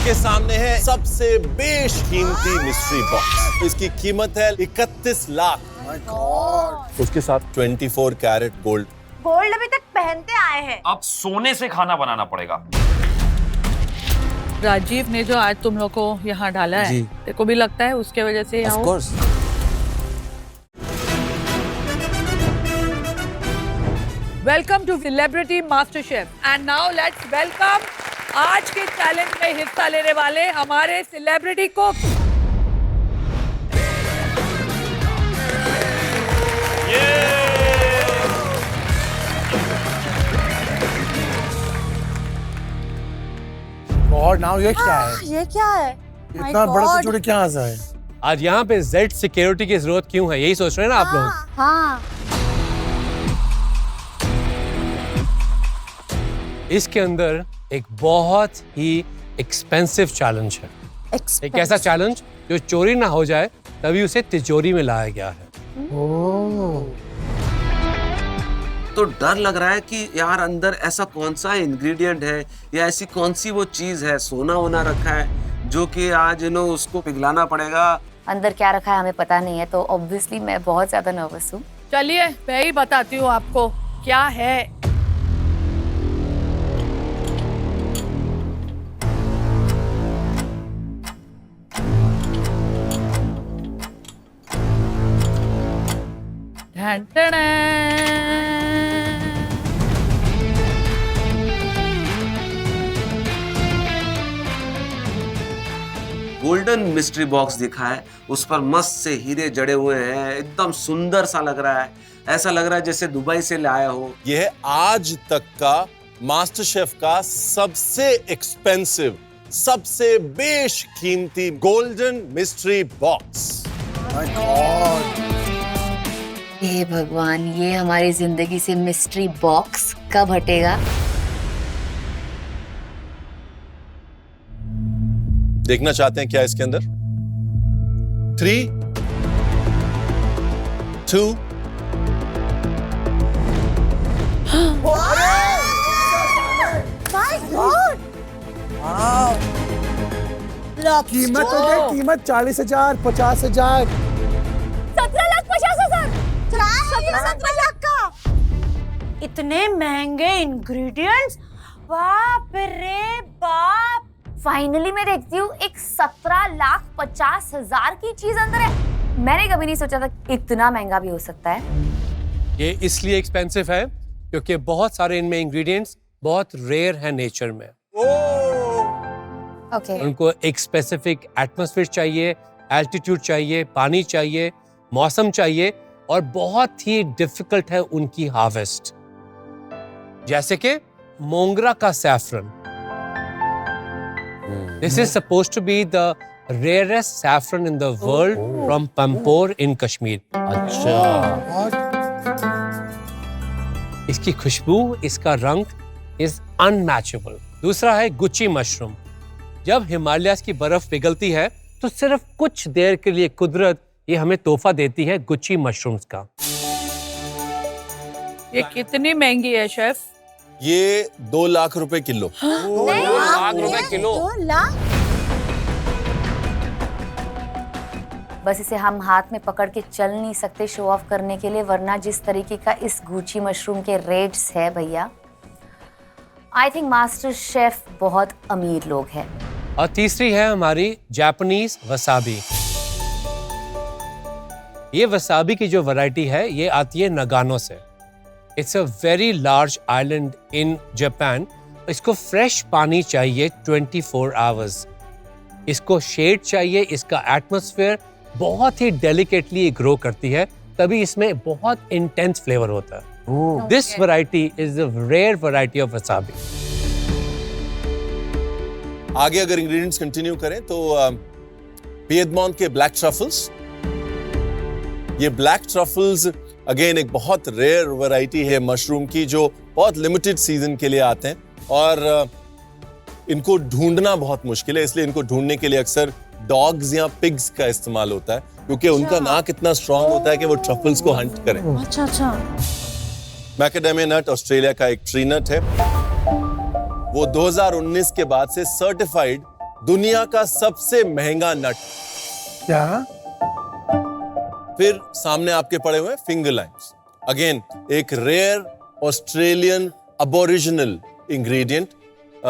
आपके सामने है सबसे बेशकीमती मिस्ट्री बॉक्स। इसकी कीमत है 31 लाख। उसके साथ 24 कैरेट गोल्ड। गोल्ड अभी तक पहनते आए हैं। अब सोने से खाना बनाना पड़ेगा। राजीव ने जो आज तुम लोग को यहाँ डाला है, तेरे को भी लगता है उसके वजह से यहाँ हो? Welcome to celebrity master chef and now let's welcome आज के चैलेंज में हिस्सा लेने वाले हमारे सेलिब्रिटी कुक। और नाउ ये क्या है? ये क्या है? इतना बड़ा कचौड़ी क्या आजा है? आज यहाँ पे जेड सिक्योरिटी की जरूरत क्यों है, यही सोच रहे हैं ना आप लोग? हाँ। इसके अंदर एक बहुत ही एक्सपेंसिव चैलेंज है। एक ऐसा चैलेंज जो चोरी ना हो जाए तभी उसे तिजोरी में लाया गया है। तो डर लग रहा है कि यार अंदर ऐसा कौन सा इंग्रेडिएंट है या ऐसी कौन सी वो चीज है, सोना वोना रखा है जो कि आज उसको पिघलाना पड़ेगा। अंदर क्या रखा है हमें पता नहीं है, तो ऑब्वियसली मैं बहुत ज्यादा नर्वस हूँ। चलिए मैं ही बताती हूँ आपको क्या है। गोल्डन मिस्ट्री बॉक्स दिखा है, उस पर मस्त से हीरे जड़े हुए हैं, एकदम सुंदर सा लग रहा है। ऐसा लग रहा है जैसे दुबई से लाया हो। यह है आज तक का मास्टर शेफ का सबसे एक्सपेंसिव, सबसे बेशकीमती गोल्डन मिस्ट्री बॉक्स। हे भगवान, ये हमारी जिंदगी से मिस्ट्री बॉक्स कब हटेगा? देखना चाहते हैं क्या इसके अंदर? 3, 2 माय गॉड। कीमत हो गई, कीमत 40,000, 50,000, 17,50,000। 17,50,000 का। इतने महंगे इंग्रेडिएंट्स, बाप रे बाप। फाइनली मैं देखती हूँ एक 17,50,000 की चीज अंदर है। मैंने कभी नहीं सोचा था इतना महंगा भी हो सकता है। ये इसलिए एक्सपेंसिव है क्योंकि बहुत सारे इनमें इंग्रेडिएंट्स बहुत रेयर हैं नेचर में। ओके। उनको एक स्पेसिफिक एटमॉस्फेयर चाहिए, एल्टीट्यूड चाहिए, पानी चाहिए, मौसम चाहिए और बहुत ही डिफिकल्ट है उनकी हार्वेस्ट। जैसे कि मोंगरा का saffron. This is supposed to be the rarest saffron in the world from Pampore in Kashmir. अच्छा। इसकी खुशबू, इसका रंग is unmatchable. दूसरा है गुच्ची मशरूम। जब हिमालयाज़ की बर्फ पिघलती है तो सिर्फ कुछ देर के लिए कुदरत ये हमें तोहफा देती है गुच्ची मशरूम्स का। ये कितनी महंगी है शेफ? ये 2 लाख रुपए किलो। 2 लाख रुपए किलो। 2 लाख। बस इसे हम हाथ में पकड़ के चल नहीं सकते शो ऑफ करने के लिए, वरना जिस तरीके का इस गुची मशरूम के रेट्स है भैया, आई थिंक मास्टर शेफ बहुत अमीर लोग हैं। और तीसरी है हमारी जापानीज वसाबी। ये वसाबी की जो वैरायटी है ये आती है नगानो से। It's a very large island in Japan. इसको फ्रेश पानी चाहिए 24 आवर्स। इसको शेड चाहिए, इसका एटमॉस्फेयर बहुत ही डेलिकेटली ग्रो करती है, तभी इसमें बहुत इंटेंस फ्लेवर होता है। This variety is the rare variety of wasabi. आगे अगर इंग्रेडिएंट्स कंटिन्यू करें तो पिएडमोंट के ब्लैक ट्रफल्स। ये ब्लैक ट्रफल्स अगेन एक बहुत रेयर वैरायटी है मशरूम की, जो बहुत लिमिटेड सीजन के लिए आते हैं और इनको ढूंढना बहुत मुश्किल है। इसलिए इनको ढूंढने के लिए अक्सर डॉग्स या पिग्स का इस्तेमाल होता है, क्योंकि उनका नाक इतना स्ट्रांग होता है कि वो ट्रफल्स को हंट करें। अच्छा। मैकेडेमिया नट ऑस्ट्रेलिया का एक ट्री नट है। वो 2019 के बाद से सर्टिफाइड दुनिया का सबसे महंगा नट। क्या? फिर सामने आपके पड़े हुए फिंगर लाइम्स, अगेन एक रेयर ऑस्ट्रेलियन अबोरिजिनल इंग्रेडिएंट,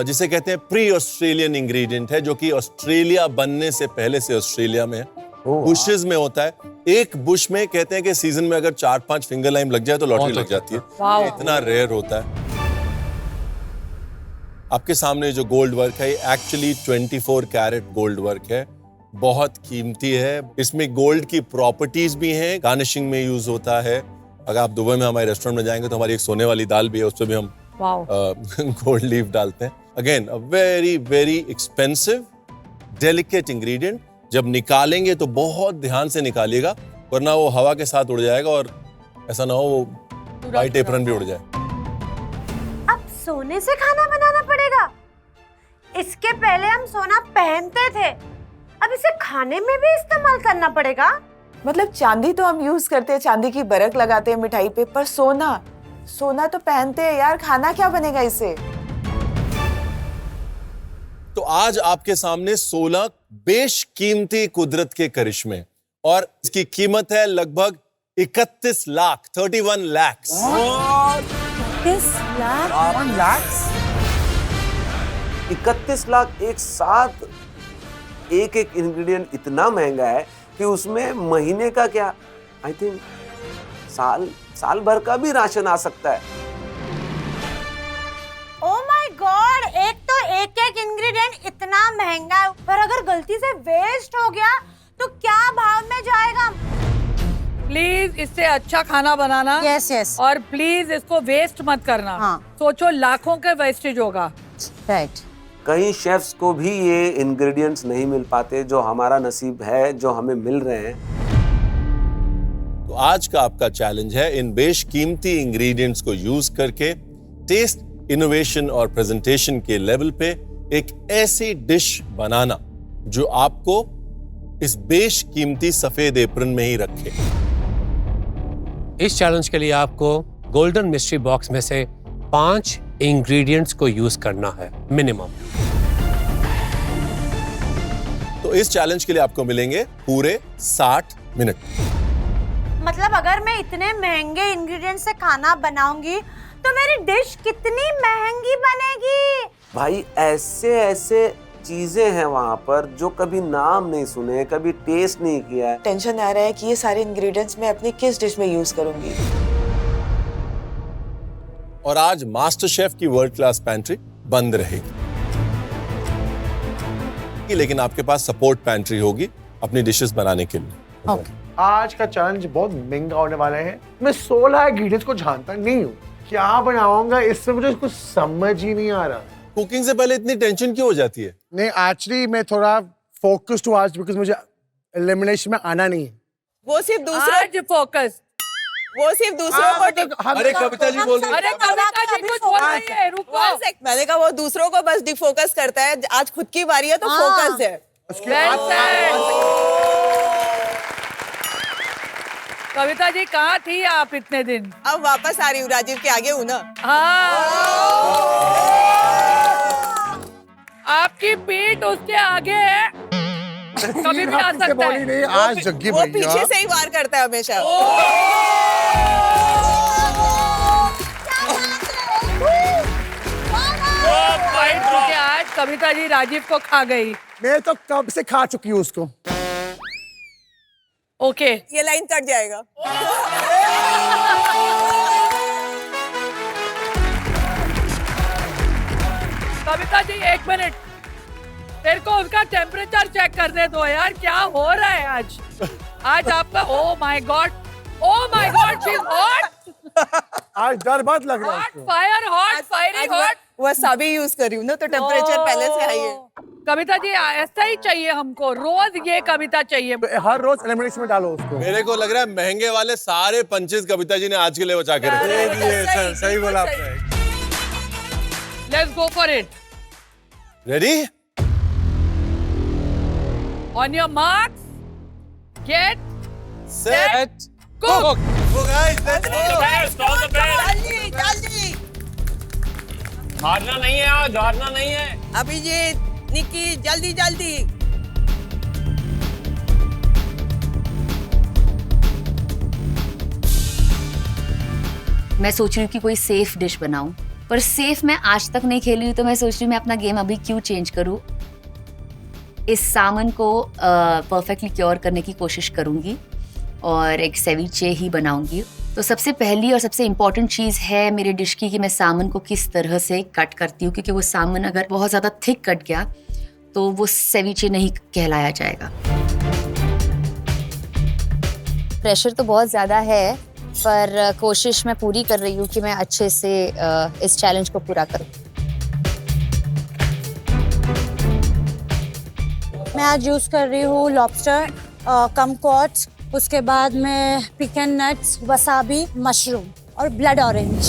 जिसे कहते हैं प्री ऑस्ट्रेलियन इंग्रेडिएंट है, जो कि ऑस्ट्रेलिया बनने से पहले से ऑस्ट्रेलिया में है, बुशेस में होता है। एक बुश में कहते हैं कि सीजन में अगर 4-5 फिंगर लाइम लग जाए तो लॉटरी लग जाती है, इतना रेयर होता है। आपके सामने जो गोल्ड वर्क है एक्चुअली 24 कैरेट गोल्ड वर्क है, बहुत कीमती है। इसमें गोल्ड की प्रॉपर्टीज भी हैं, गार्निशिंग में यूज होता है। अगर आप दुबई में हमारे रेस्टोरेंट में जाएंगे तो हमारी एक सोने वाली दाल भी है, उसमें भी हम गोल्ड लीफ डालते हैं। Again a very very expensive delicate ingredient. जब निकालेंगे तो बहुत ध्यान से निकालिएगा, वरना वो हवा के साथ उड़ जाएगा और ऐसा ना हो वो व्हाइट एप्रन भी उड़ जाए। अब सोने से खाना बनाना पड़ेगा? इसके पहले हम सोना पहनते थे, अब इसे खाने में भी इस्तेमाल करना पड़ेगा? मतलब चांदी तो हम यूज करते हैं, चांदी की बरक लगाते हैं मिठाई पे, पर सोना तो पहनते हैं यार, खाना क्या बनेगा इससे? तो आज आपके सामने 16 बेशकीमती कुदरत के करिश्मे, और इसकी कीमत है लगभग 31 लाख, 31 लाख। 31 लाख एक साथ। एक इंग्रेडिएंट इतना महंगा है कि उसमें महीने का क्या, आई थिंक साल भर का भी राशन आ सकता है। ओह माय गॉड, एक तो एक इंग्रेडिएंट इतना महंगा है, पर अगर गलती से वेस्ट हो गया तो क्या भाव में जाएगा? प्लीज इससे अच्छा खाना बनाना। यस। और प्लीज इसको वेस्ट मत करना। हाँ। सोचो लाखों का वेस्टेज होगा। राइट। कई शेफ्स को भी ये इंग्रेडिएंट्स नहीं मिल पाते जो हमारा नसीब है, जो हमें मिल रहे हैं। तो आज का आपका चैलेंज है इन बेशकीमती इंग्रेडिएंट्स को यूज करके टेस्ट, इनोवेशन और प्रेजेंटेशन के लेवल पे एक ऐसी डिश बनाना जो आपको इस बेशकीमती सफेद एप्रन में ही रखे। इस चैलेंज के लिए आपको गोल्डन मिस्ट्री बॉक्स में से 5 इंग्रेडिएंट्स को यूज करना है मिनिमम। तो इस चैलेंज के लिए आपको मिलेंगे पूरे 60 मिनट। मतलब अगर मैं इतने महंगे इंग्रेडिएंट से खाना बनाऊंगी तो मेरी डिश कितनी महंगी बनेगी? भाई ऐसे ऐसे चीजें हैं वहाँ पर जो कभी नाम नहीं सुने, कभी टेस्ट नहीं किया है। टेंशन आ रहा है कि ये सारे इंग्रेडिएंट्स मैं अपनी किस डिश में यूज करूंगी। और आज मास्टर शेफ की वर्ल्ड क्लास पैंट्री बंद रहेगी, लेकिन आपके पास सपोर्ट पैंट्री होगी अपनी डिशेस बनाने के लिए। आज का चैलेंज बहुत महंगा होने वाला है। मैं 16 इंग्रेडिएंट्स को जानता नहीं हूँ, क्या बनाऊंगा इसमें मुझे कुछ समझ ही नहीं आ रहा। कुकिंग से पहले इतनी टेंशन क्यों हो जाती है? नहीं, एक्चुअली मैं थोड़ा फोकस्ड हूँ आज, बिकॉज मुझे एलिमिनेशन में आना नहीं है। वो सिर्फ दूसरों को अरे कविता जी बोल रही है। अरे कविता जी कुछ बोल रही है, रुको। मैंने कहा वो दूसरों को बस डिफोकस करता है, आज खुद की बारी है तो फोकस है। कविता जी कहाँ थी आप इतने दिन? अब वापस आ रही हूँ, राजीव के आगे हूँ ना। आपकी पीठ उसके आगे है, कभी भी आ सकता है। नहीं, आज जग्गी वो भैया पीछे से ही वार करता है हमेशा। क्योंकि आज कविता जी राजीव को खा गई। मैं तो कब से खा चुकी हूँ उसको। ओके, ये लाइन कट जाएगा। कविता जी 1 मिनट, तेरे को उसका टेम्परेचर चेक करने दो यार, क्या हो रहा है आज? आज आपका oh my God, she is hot. आज डर बहुत लग रहा है हॉट उसको। Fire, hot firing, hot. Wasabi use कर रही हूँ ना, तो टेम्परेचर पहले से हाई है। कविता जी ऐसा ही चाहिए हमको, रोज ये कविता चाहिए। हर रोज एलिमिनेशन में डालो उसको। मेरे को लग रहा है महंगे वाले सारे पंचेस कविता जी ने आज के लिए बचा के रखे। सर सही बोला आपने। Let's go for it. Ready? On your marks, get set cook. जल्दी हारना नहीं है आज, हारना नहीं है। अभी ये निक्की जल्दी जल्दी। मैं सोच रही हूँ कि कोई सेफ डिश बनाऊं, पर सेफ मैं आज तक नहीं खेली हूँ, तो मैं सोच रही हूँ मैं अपना गेम अभी क्यों चेंज करूँ। इस सामन को परफेक्टली क्योर करने की कोशिश करूंगी और एक सेविचे ही बनाऊंगी। तो सबसे पहली और सबसे इम्पॉर्टेंट चीज़ है मेरे डिश की कि मैं सामन को किस तरह से कट करती हूँ, क्योंकि वो सामन अगर बहुत ज़्यादा थिक कट गया तो वो सेविचे नहीं कहलाया जाएगा। प्रेशर तो बहुत ज़्यादा है, पर कोशिश मैं पूरी कर रही हूँ कि मैं अच्छे से इस चैलेंज को पूरा करूँ। मैं आज यूज़ कर रही हूँ लॉबस्टर, कमकॉट, उसके बाद में पिकन नट्स, वसाबी, मशरूम और ब्लड ऑरेंज।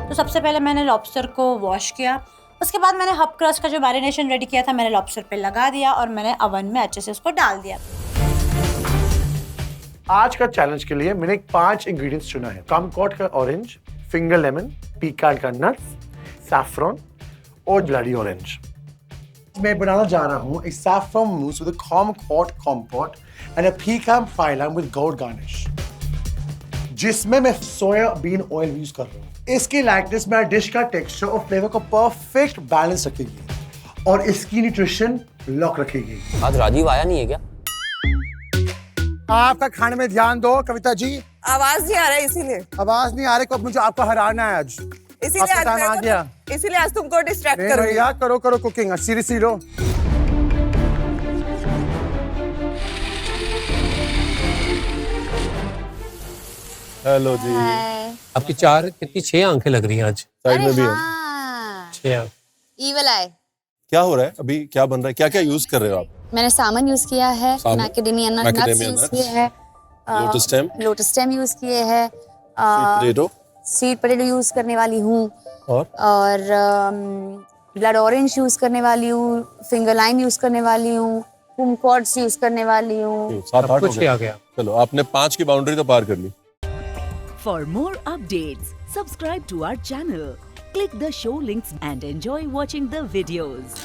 तो सबसे पहले मैंने लॉबस्टर को वॉश किया, उसके बाद मैंने हब क्रस्ट का जो मैरिनेशन रेडी किया था मैंने लॉबस्टर पे लगा दिया और मैंने अवन में अच्छे से उसको डाल दिया। आज का चैलेंज के लिए मैंने 5 इंग्रेडिएंट्स चुना है। कमकॉट का ऑरेंज, फिंगर लेमन, पीकान का नट्स, सैफरन और ब्लडी ऑरेंज। मैं बनाना जा रहा हूँ a saffron mousse with a kumquat compote and a pecan pie lamb with gold garnish, जिसमें मैं सोया बीन ऑयल यूज कर रहा हूँ। इसकी लाइटनेस मेरा डिश का टेक्सचर और फ्लेवर को परफेक्ट बैलेंस रखेगी और इसकी न्यूट्रिशन लॉक रखेगी। आज राजीव आया नहीं है क्या? आपका खाने में ध्यान दो कविता जी। आवाज नहीं आ रहा है इसीलिए। आवाज नहीं आ रही, मुझे आपको हराना है आज। इसीलिए आपका टाइम आ गया। इसीलिए आज तुमको डिस्ट्रैक्ट करूंगी। भैया करो करो कुकिंग, सीरियसली लो। हेलो जी। आपकी 4 कितनी 6 आंखें लग रही हैं आज। साइड में भी है। हाँ, 6 ईवल आई। क्या हो रहा है अभी, क्या बन रहा है, क्या क्या यूज कर रहे हो आप? मैंने सामन यूज किया है, salmon, macadamia nuts macadamia use nuts, किए हैं, लोटस स्टेम यूज किए हैं, स्वीट पोटैटो यूज करने वाली हूँ और ब्लड ऑरेंज यूज करने वाली हूँ, फिंगर लाइम यूज करने वाली हूँ, कुमकॉट्स यूज करने वाली हूँ। 7-8 कुछ ही आ गया। चलो आपने 5 की बाउंड्री तो पार कर ली। For more updates, subscribe to our channel, click the show links and enjoy watching the videos.